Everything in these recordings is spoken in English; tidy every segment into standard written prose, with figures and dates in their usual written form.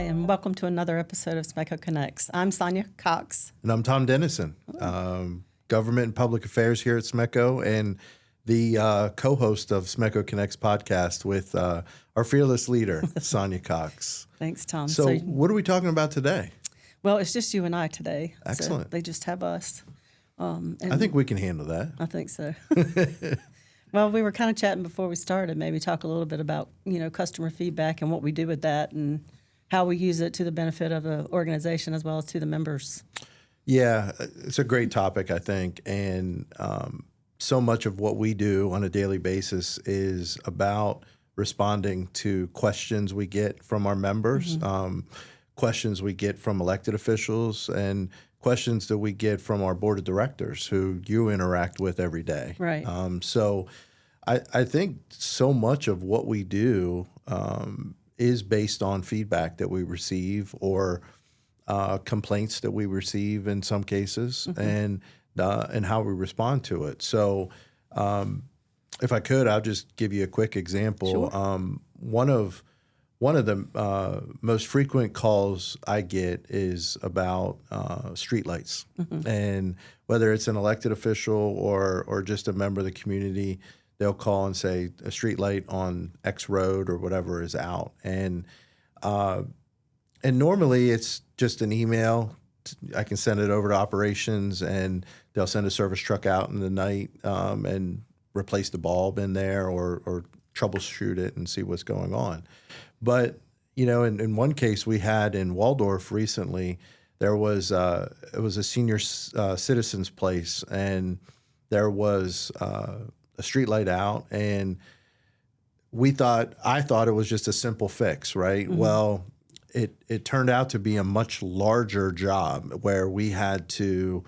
Hi, and welcome to another episode of Smecco Connects. I'm Sonja Cox. And I'm Tom Dennison, government and public affairs here at Smecco, and the co-host of Smecco Connects podcast with our fearless leader, Sonja Cox. Thanks, Tom. So what are we talking about today? Well, it's just you and I today. Excellent. So they just have us. I think we can handle that. I think so. Well, we were kind of chatting before we started, maybe talk a little bit about, customer feedback and what we do with that and how we use it to the benefit of the organization as well as to the members. Yeah, it's a great topic, I think. And so much of what we do on a daily. Is about responding to questions we get from our members, questions we get from elected officials, and questions that we get from our board of directors who you interact with every day. Right. So I think so much of what we do is based on feedback that we receive or complaints that we receive in some cases, and how we respond to it. So if I could, I'll just give you a quick example. Sure. One of the most frequent calls I get is about streetlights, and whether it's an elected official or just a member of the community, they'll call and say a streetlight on X road or whatever is out, and normally it's just an email. I can send it over to operations, and they'll send a service truck out in the night and replace the bulb in there or troubleshoot it and see what's going on. But, in one case we had in Waldorf recently, there was it was a senior citizen's place, and there was a street light out, and I thought it was just a simple fix, right? Well, it turned out to be a much larger job where we had to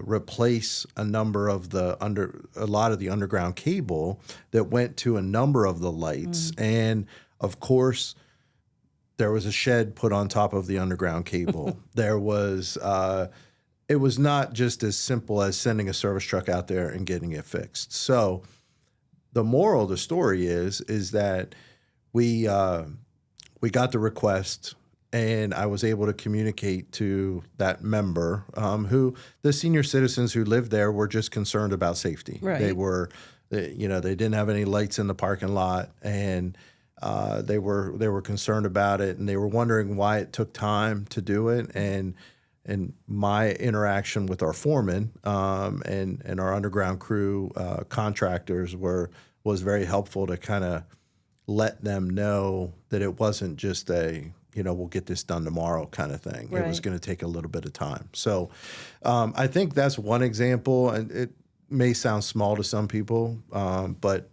replace a lot of the underground cable that went to a number of the lights. And of course, there was a shed put on top of the underground cable. There was, it was not just as simple as sending a service truck out there and getting it fixed. So the moral of the story is that we got the request, and I was able to communicate to that member who the senior citizens who lived there were just concerned about safety. Right. They didn't have any lights in the parking lot, and they were concerned about it, and they were wondering why it took time to do it. And my interaction with our foreman and our underground crew contractors was very helpful to kind of let them know that it wasn't just we'll get this done tomorrow kind of thing. Right. It was going to take a little bit of time. So I think that's one example, and it may sound small to some people, but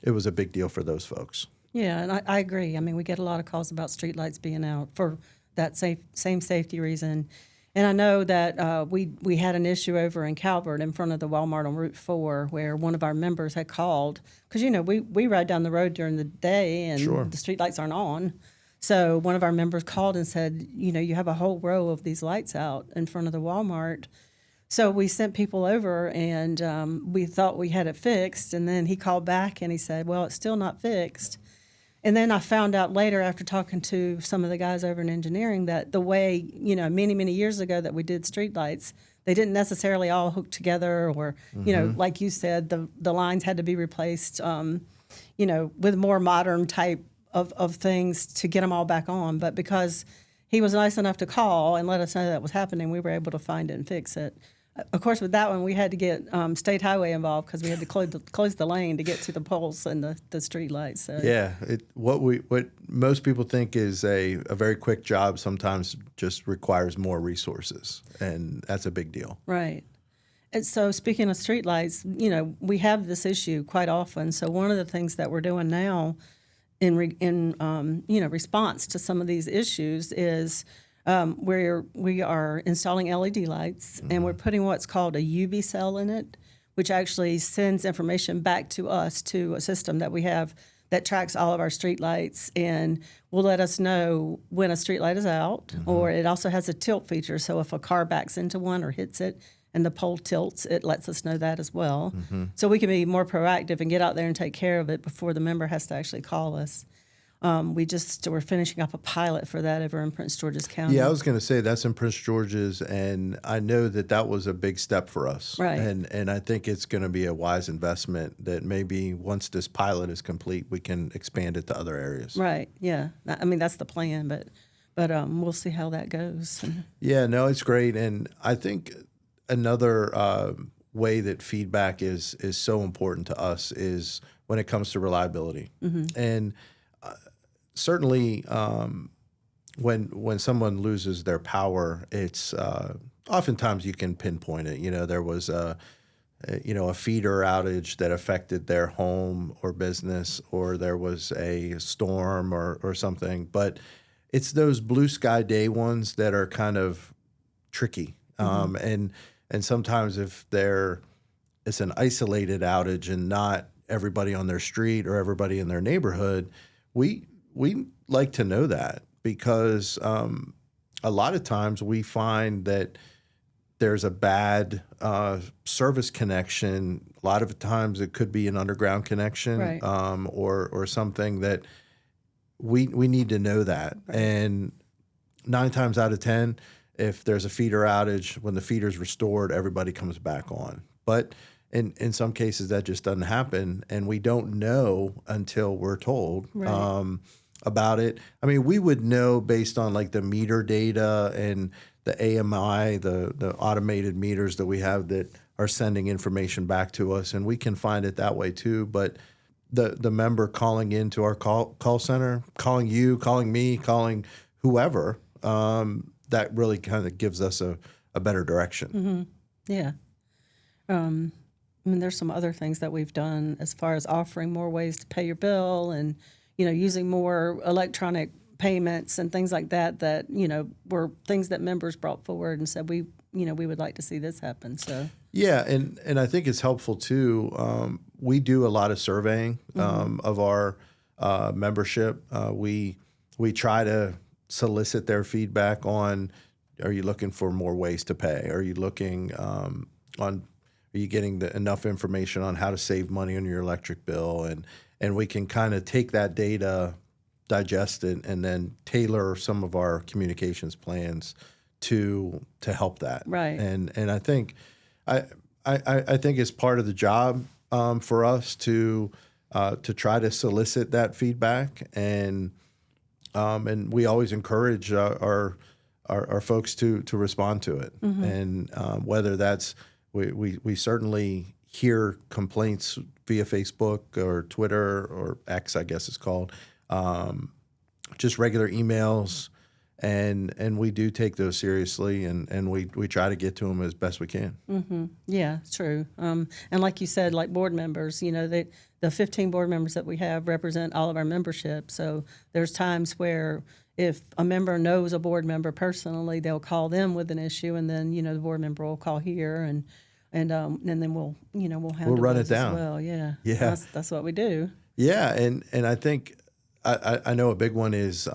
it was a big deal for those folks. Yeah, and I agree. I mean, we get a lot of calls about streetlights being out for that same safety reason. And I know that we had an issue over in Calvert in front of the Walmart on Route 4 where one of our members had called. Because, we ride down the road during the day and Sure. the streetlights aren't on. So one of our members called and said, you have a whole row of these lights out in front of the Walmart. So we sent people over, and we thought we had it fixed. And then he called back and he said, well, it's still not fixed. And then I found out later after talking to some of the guys over in engineering that the way, many, many years ago that we did streetlights, they didn't necessarily all hook together or, like you said, the lines had to be replaced, with more modern type of things to get them all back on. But because he was nice enough to call and let us know that was happening, we were able to find it and fix it. Of course, with that one, we had to get State Highway involved because we had to close the lane to get to the poles and the street lights. So. Yeah, what most people think is a very quick job sometimes just requires more resources, and that's a big deal. Right. And so speaking of street lights, we have this issue quite often. So one of the things that we're doing now in response to some of these issues is we are installing LED lights, and we're putting what's called a UV cell in it, which actually sends information back to us to a system that we have that tracks all of our street lights and will let us know when a street light is out. Or it also has a tilt feature, so if a car backs into one or hits it and the pole tilts, it lets us know that as well. So we can be more proactive and get out there and take care of it before the member has to actually call us. we're finishing up a pilot for that over in Prince George's County. Yeah, I was going to say that's in Prince George's, and I know that was a big step for us. Right. And I think it's going to be a wise investment that maybe once this pilot is complete, we can expand it to other areas. Right. Yeah. I mean, that's the plan, but we'll see how that goes. Yeah, no, it's great. And I think another way that feedback is so important to us is when it comes to reliability. And certainly when someone loses their power, it's oftentimes you can pinpoint it. There was a feeder outage that affected their home or business, or there was a storm or something. But it's those blue sky day ones that are kind of tricky. And sometimes if it's an isolated outage and not everybody on their street or everybody in their neighborhood, we like to know that, because a lot of times we find that there's a bad service connection. A lot of times it could be an underground connection, Right. Or something that we need to know that. Right. And 9 times out of 10, if there's a feeder outage, when the feeder's restored, everybody comes back on. But in some cases that just doesn't happen, and we don't know until we're told. Right. About it. I mean, we would know based on like the meter data and the AMI, the automated meters that we have that are sending information back to us, and we can find it that way too. But the member calling into our call center, calling you, calling me, calling whoever, that really kind of gives us a better direction. Yeah. I mean, there's some other things that we've done as far as offering more ways to pay your bill and, using more electronic payments and things like that, were things that members brought forward and said, we would like to see this happen. So, yeah. And I think it's helpful too. We do a lot of surveying, of our, membership. We try to solicit their feedback on, are you looking for more ways to pay? Are you looking, are you getting enough information on how to save money on your electric bill? And we can kind of take that data, digest it, and then tailor some of our communications plans to help that. Right. And I think I think it's part of the job for us to try to solicit that feedback, and we always encourage our folks to respond to it. And whether that's we certainly hear complaints via Facebook or Twitter or X, I guess it's called, just regular emails, and we do take those seriously, and we try to get to them as best we can. yeah, it's true. And like you said, like board members, the 15 board members that we have represent all of our membership. So there's times where if a member knows a board member personally, they'll call them with an issue, and then the board member will call here, and then we'll handle run those it down. as well. Yeah, Yeah. that's what we do. Yeah, and I think I know a big one is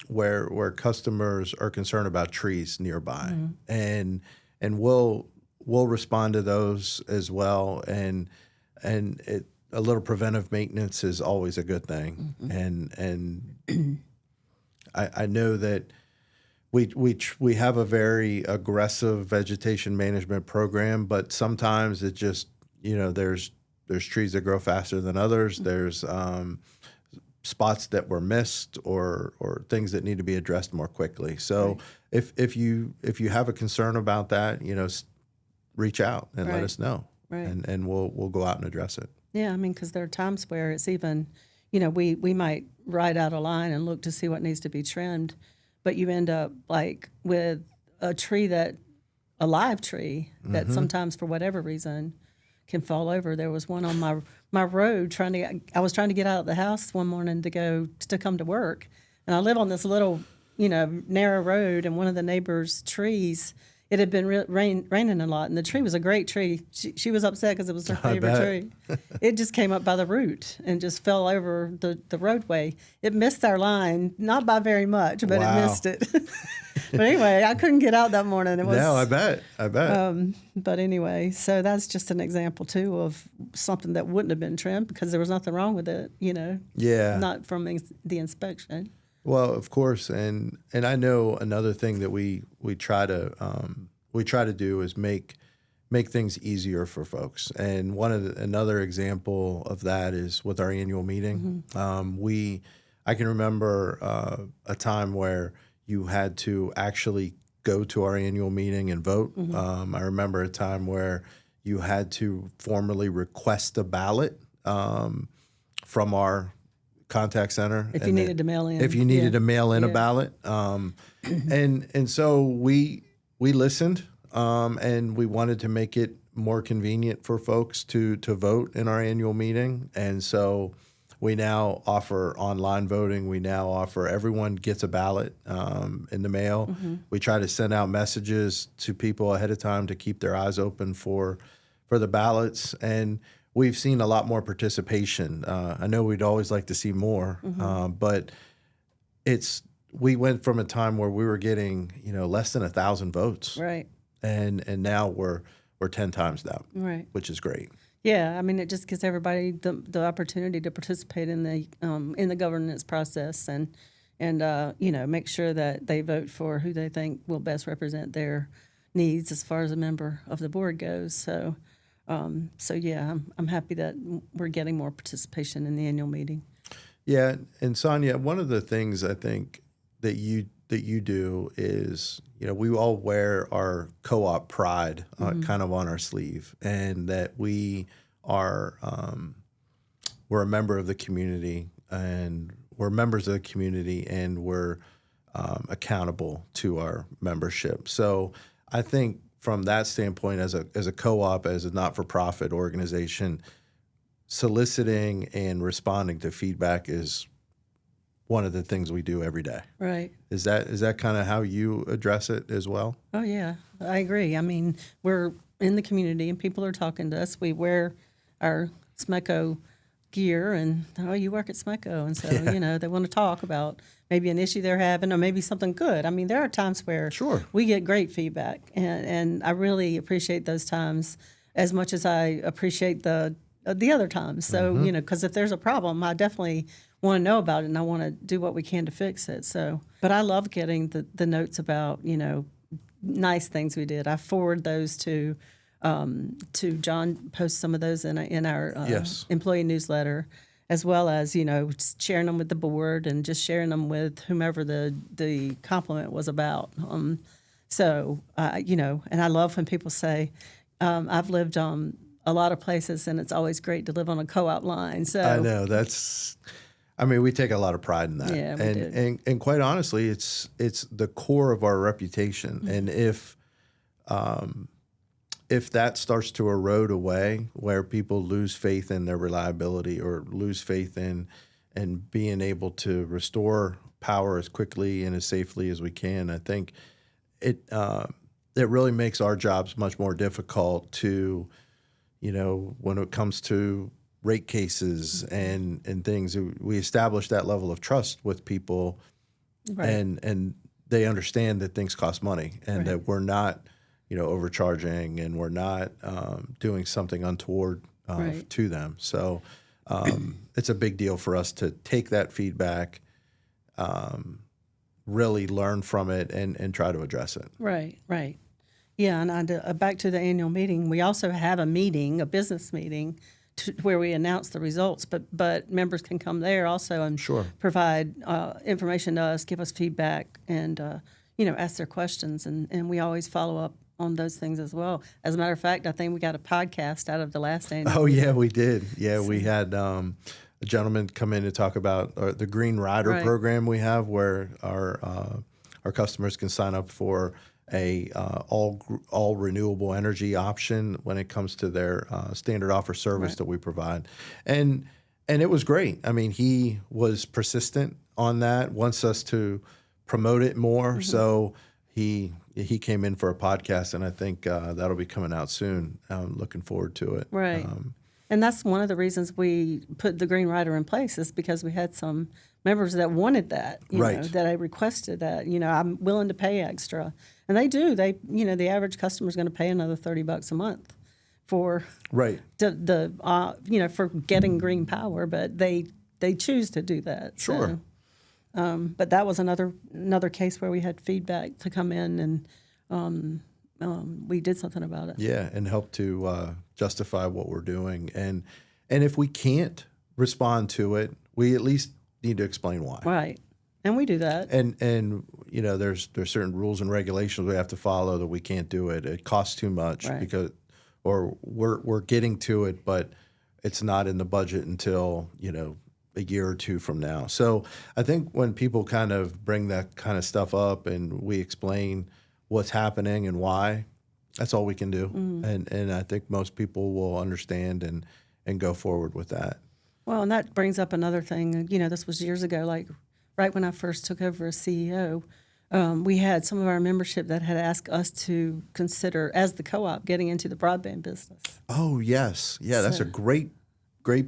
where customers are concerned about trees nearby, and we'll respond to those as well, and a little preventive maintenance is always a good thing, and I know that we have a very aggressive vegetation management program, but sometimes it just there's trees that grow faster than others. There's spots that were missed or things that need to be addressed more quickly. So Right. if you have a concern about that, reach out and let Right. us know, Right. and we'll go out and address it. Yeah, I mean, because there are times where it's even, we might write out a line and look to see what needs to be trimmed, but you end up like with a live tree that sometimes for whatever reason can fall over. There was one on my road I was trying to get out of the house one morning to come to work, and I live on this little narrow road, and one of the neighbors' trees, it had been raining a lot, and the tree was a great tree. She was upset because it was her favorite tree. It just came up by the root and just fell over the roadway. It missed our line, not by very much, but Wow. it missed it. But anyway, I couldn't get out that morning. It was, No, I bet. but anyway, so that's just an example too of something that wouldn't have been trimmed because there was nothing wrong with it, Yeah. not from the inspection. Well, of course, and I know another thing that we try to do is make things easier for folks. And another example of that is with our annual meeting. I can remember a time where you had to actually go to our annual meeting and vote. I remember a time where you had to formally request a ballot from our contact center. If you needed to mail in. If you needed to mail in a ballot. And so we listened and we wanted to make it more convenient for folks to vote in our annual meeting. And so we now offer online voting. We now offer everyone gets a ballot in the mail. We try to send out messages to people ahead of time to keep their eyes open for the ballots. And we've seen a lot more participation. I know we'd always like to see more, but we went from a time where we were getting less than 1,000 votes, Right. and now we're 10 times that, Right. which is great. Yeah, I mean, it just gives everybody the opportunity to participate in the governance process and make sure that they vote for who they think will best represent their needs as far as a member of the board goes. So yeah, I'm happy that we're getting more participation in the annual meeting. Yeah, and Sonja, one of the things I think that you do is, we all wear our co-op pride kind of on our sleeve, and that we are we're a member of the community, and we're members of the community, and we're accountable to our membership. So I think from that standpoint, as a co-op, as a not-for-profit organization, soliciting and responding to feedback is one of the things we do every day. Right. Is that kind of how you address it as well? Oh, yeah, I agree. I mean, we're in the community and people are talking to us. We wear our SMECO gear and, you work at SMECO. And so, they want to talk about maybe an issue they're having or maybe something good. I mean, there are times where we get great feedback. And I really appreciate those times as much as I appreciate the other times. So, because if there's a problem, I definitely want to know about it and I want to do what we can to fix it. So, but I love getting the notes about, nice things we did. I forward those to John, post some of those in our employee newsletter, as well as, sharing them with the board and just sharing them with whomever the compliment was about. And I love when people say, I've lived a lot of places and it's always great to live on a co-op line. So I know we take a lot of pride in that. Yeah, we do. And quite honestly, it's the core of our reputation. And if that starts to erode away, where people lose faith in their reliability or lose faith in being able to restore power as quickly and as safely as we can, I think it really makes our jobs much more difficult to, when it comes to rate cases and things. We establish that level of trust with people, Right. and they understand that things cost money and that we're not overcharging and we're not doing something untoward to them. So it's a big deal for us to take that feedback, really learn from it and try to address it. Right. Yeah, and back to the annual meeting, we also have a business meeting, where we announce the results, but members can come there also and provide information to us, give us feedback, and ask their questions, and we always follow up on those things as well. As a matter of fact, I think we got a podcast out of the last annual. Oh yeah, we did. Yeah, we had a gentleman come in to talk about the Green Rider program we have, where our customers can sign up for a all renewable energy option when it comes to their standard offer service that we provide, and it was great. I mean, he was persistent on that, wants us to promote it more. So he came in for a podcast, and I think that'll be coming out soon. I'm looking forward to it. Right. And that's one of the reasons we put the Green Rider in place, is because we had some members that wanted that, you Right. know, that I requested that, you know, I'm willing to pay extra. And they do. They, you know, the average customer is going to pay another $30 a month for Right. the you know, for getting green power, but they choose to do that. Sure. So, but that was another case where we had feedback to come in, and we did something about it. Yeah, and help to justify what we're doing, and if we can't respond to it, we at least need to explain why. Right. And we do that. And you know, there's certain rules and regulations we have to follow that we can't do it. It costs too much Right. because, or we're getting to it, but it's not in the budget until, you know, a year or two from now. So I think when people kind of bring that kind of stuff up and we explain what's happening and why, that's all we can do. And I think most people will understand and go forward with that. Well, and that brings up another thing. You know, this was years ago, like right when I first took over as CEO. We had some of our membership that had asked us to consider, as the co-op, getting into the broadband business. Oh, yes. Yeah, that's a great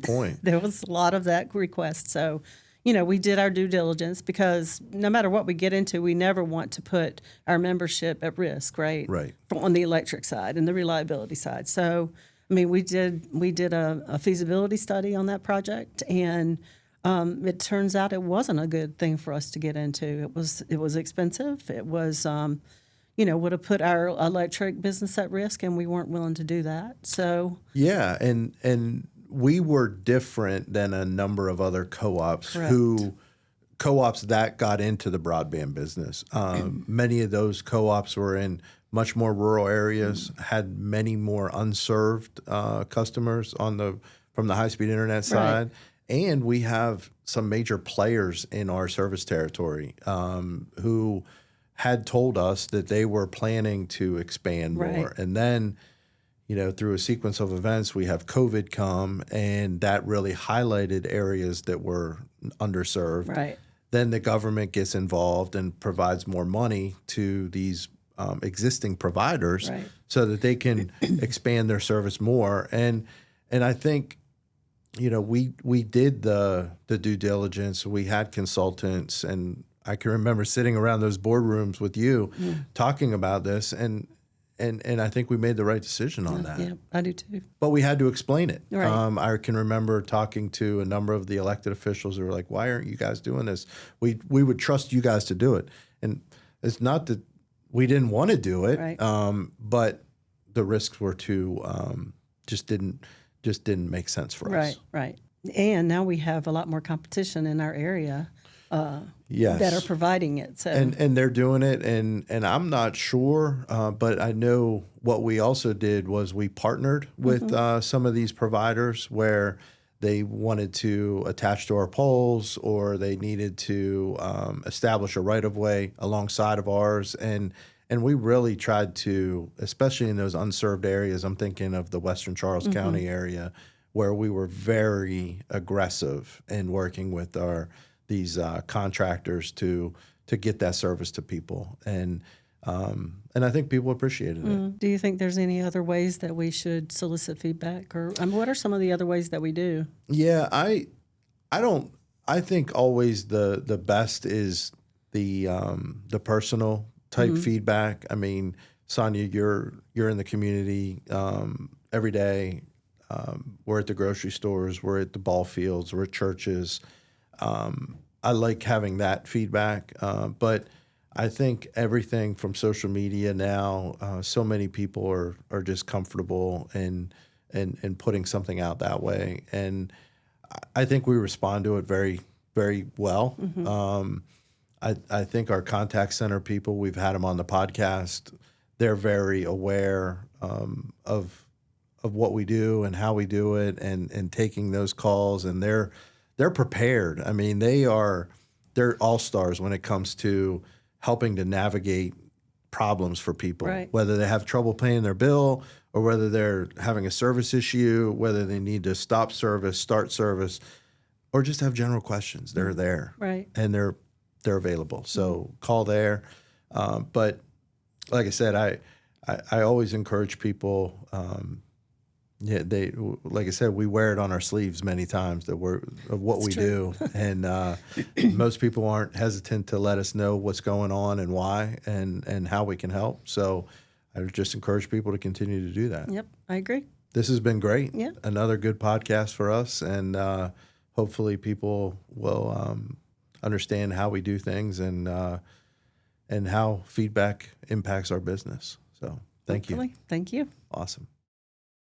point. There was a lot of that request. So, you know, we did our due diligence, because no matter what we get into, we never want to put our membership at risk, right? Right. On the electric side and the reliability side. So, I mean, we did a feasibility study on that project, and it turns out it wasn't a good thing for us to get into. It was expensive. It was, you know, would have put our electric business at risk, and we weren't willing to do that. So Yeah, and we were different than a number of other co-ops that got into the broadband business. Many of those co-ops were in much more rural areas, had many more unserved customers from the high-speed internet side. And we have some major players in our service territory who had told us that they were planning to expand more. Right. And then, you know, through a sequence of events, we have COVID come, and that really highlighted areas that were underserved. Right. Then the government gets involved and provides more money to these existing providers Right. so that they can expand their service more. And I think, you know, we did the due diligence. We had consultants, and I can remember sitting around those boardrooms with you talking about this, and I think we made the right decision on that. Yeah, I do too. But we had to explain it. Right. I can remember talking to a number of the elected officials who were like, "Why aren't you guys doing this? We would trust you guys to do it." And it's not that we didn't want to do it, Right. but the risks were too just didn't make sense for us. Right, right. And now we have a lot more competition in our area Yes. that are providing it. So And they're doing it, and I'm not sure, but I know what we also did was we partnered with some of these providers where they wanted to attach to our poles, or they needed to establish a right-of-way alongside of ours, and we really tried to, especially in those unserved areas. I'm thinking of the Western Charles County area, where we were very aggressive in working with these contractors to get that service to people, and I think people appreciated it. do you think there's any other ways that we should solicit feedback, or what are some of the other ways that we do? Yeah, I think always the best is the personal type feedback. I mean, Sonja, you're in the community every day. We're at the grocery stores, we're at the ball fields, we're at churches. I like having that feedback, but I think everything from social media now, so many people are just comfortable in putting something out that way, and I think we respond to it very, very well. I think our contact center people, we've had them on the podcast. They're very aware of what we do and how we do it, and taking those calls, and they're prepared. I mean, they're all-stars when it comes to helping to navigate problems for people, Right. whether they have trouble paying their bill, or whether they're having a service issue, whether they need to stop service, start service, or just have general questions. They're there, Right. and they're available. So call there. But like I said, I always encourage people. Yeah, like I said, we wear it on our sleeves many times that we're of what we do, and most people aren't hesitant to let us know what's going on and why and how we can help. So I would just encourage people to continue to do that. Yep, I agree. This has been great. Yeah. Another good podcast for us, and hopefully people will understand how we do things and how feedback impacts our business. So thank you. Hopefully. Thank you. Awesome.